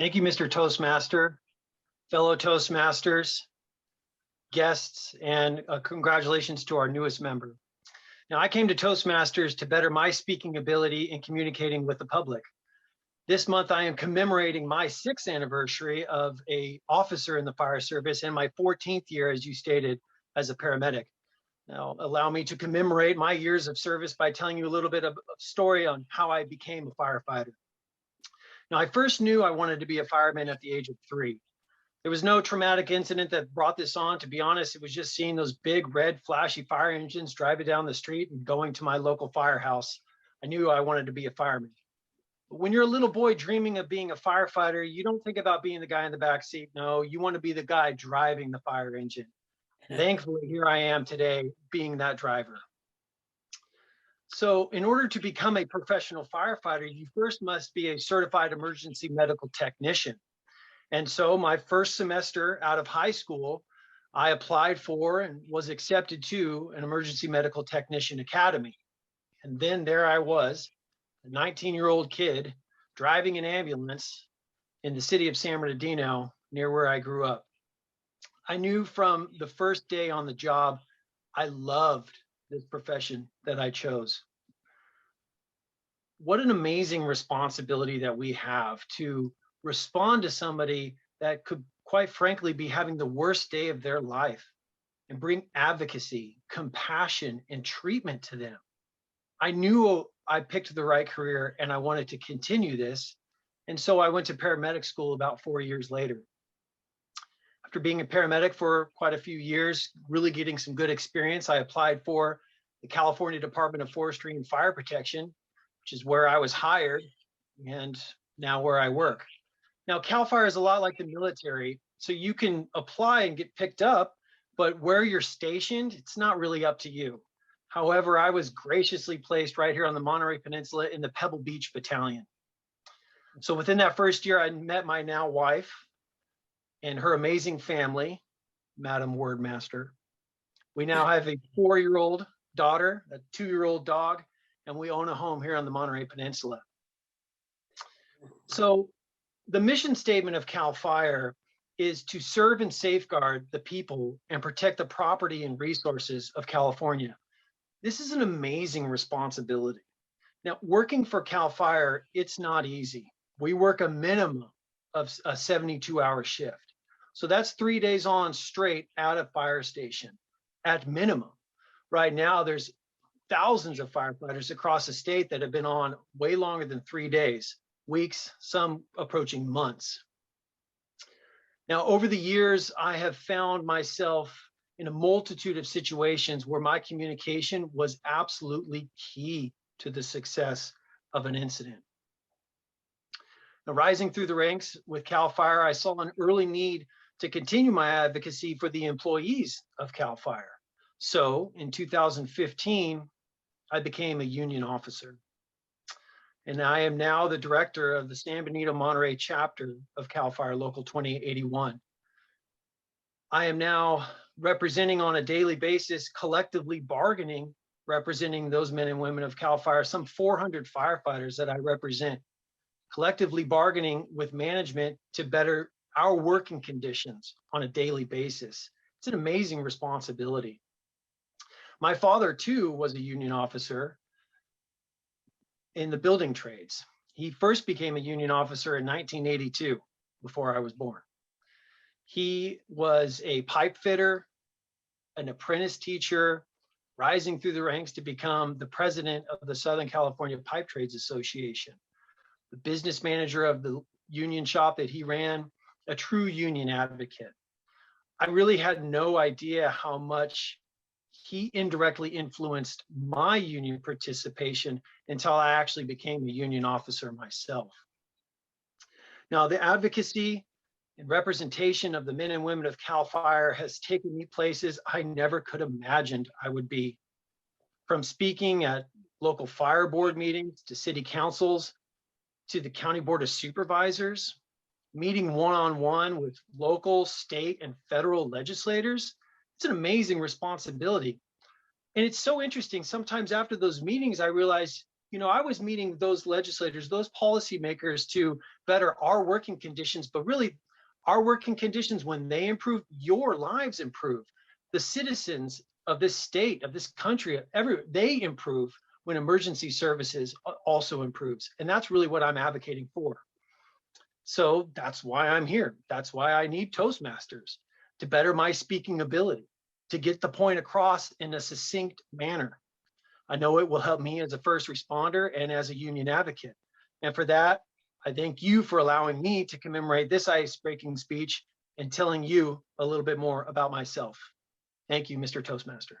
Thank you, Mr. Toastmaster, fellow Toastmasters, guests, and congratulations to our newest member. Now, I came to Toastmasters to better my speaking ability in communicating with the public. This month, I am commemorating my 6th anniversary of an officer in the fire service and my 14th year, as you stated, as a paramedic. Now, allow me to commemorate my years of service by telling you a little bit of a story on how I became a firefighter. Now, I first knew I wanted to be a fireman at the age of 3. There was no traumatic incident that brought this on. To be honest, it was just seeing those big red flashy fire engines driving down the street and going to my local firehouse. I knew I wanted to be a fireman. But when you're a little boy dreaming of being a firefighter, you don't think about being the guy in the back seat. No, you want to be the guy driving the fire engine. Thankfully, here I am today being that driver. So in order to become a professional firefighter, you first must be a certified emergency medical technician. And so my first semester out of high school, I applied for and was accepted to an emergency medical technician academy. And then there I was, a 19-year-old kid driving an ambulance in the city of San Bernardino, near where I grew up. I knew from the first day on the job, I loved this profession that I chose. What an amazing responsibility that we have to respond to somebody that could, quite frankly, be having the worst day of their life and bring advocacy, compassion, and treatment to them. I knew I picked the right career and I wanted to continue this. And so I went to paramedic school about 4 years later. After being a paramedic for quite a few years, really getting some good experience, I applied for the California Department of Forestry and Fire Protection, which is where I was hired and now where I work. Now, CAL FIRE is a lot like the military, so you can apply and get picked up, but where you're stationed, it's not really up to you. However, I was graciously placed right here on the Monterey Peninsula in the Pebble Beach Battalion. So within that first year, I met my now wife and her amazing family, Madam Wordmaster. We now have a 4-year-old daughter, a 2-year-old dog, and we own a home here on the Monterey Peninsula. So the mission statement of CAL FIRE is to serve and safeguard the people and protect the property and resources of California. This is an amazing responsibility. Now, working for CAL FIRE, it's not easy. We work a minimum of a 72-hour shift. So that's 3 days on straight at a fire station at minimum. Right now, there's thousands of firefighters across the state that have been on way longer than 3 days, weeks, some approaching months. Now, over the years, I have found myself in a multitude of situations where my communication was absolutely key to the success of an incident. Now, rising through the ranks with CAL FIRE, I saw an early need to continue my advocacy for the employees of CAL FIRE. So in 2015, I became a union officer. And I am now the director of the San Benito Monterey chapter of CAL FIRE Local 2081. I am now representing on a daily basis, collectively bargaining, representing those men and women of CAL FIRE, some 400 firefighters that I represent, collectively bargaining with management to better our working conditions on a daily basis. It's an amazing responsibility. My father too was a union officer in the building trades. He first became a union officer in 1982, before I was born. He was a pipe fitter, an apprentice teacher, rising through the ranks to become the president of the Southern California Pipe Trades Association, the business manager of the union shop that he ran, a true union advocate. I really had no idea how much he indirectly influenced my union participation until I actually became a union officer myself. Now, the advocacy and representation of the men and women of CAL FIRE has taken me places I never could have imagined I would be. From speaking at local fire board meetings, to city councils, to the county board of supervisors, meeting one-on-one with local, state, and federal legislators. It's an amazing responsibility. And it's so interesting. Sometimes after those meetings, I realized I was meeting those legislators, those policymakers to better our working conditions, but really our working conditions, when they improve, your lives improve. The citizens of this state, of this country, they improve when emergency services also improves. And that's really what I'm advocating for. So that's why I'm here. That's why I need Toastmasters, to better my speaking ability, to get the point across in a succinct manner. I know it will help me as a first responder and as a union advocate. And for that, I thank you for allowing me to commemorate this ice-breaking speech and telling you a little bit more about myself. Thank you, Mr. Toastmaster.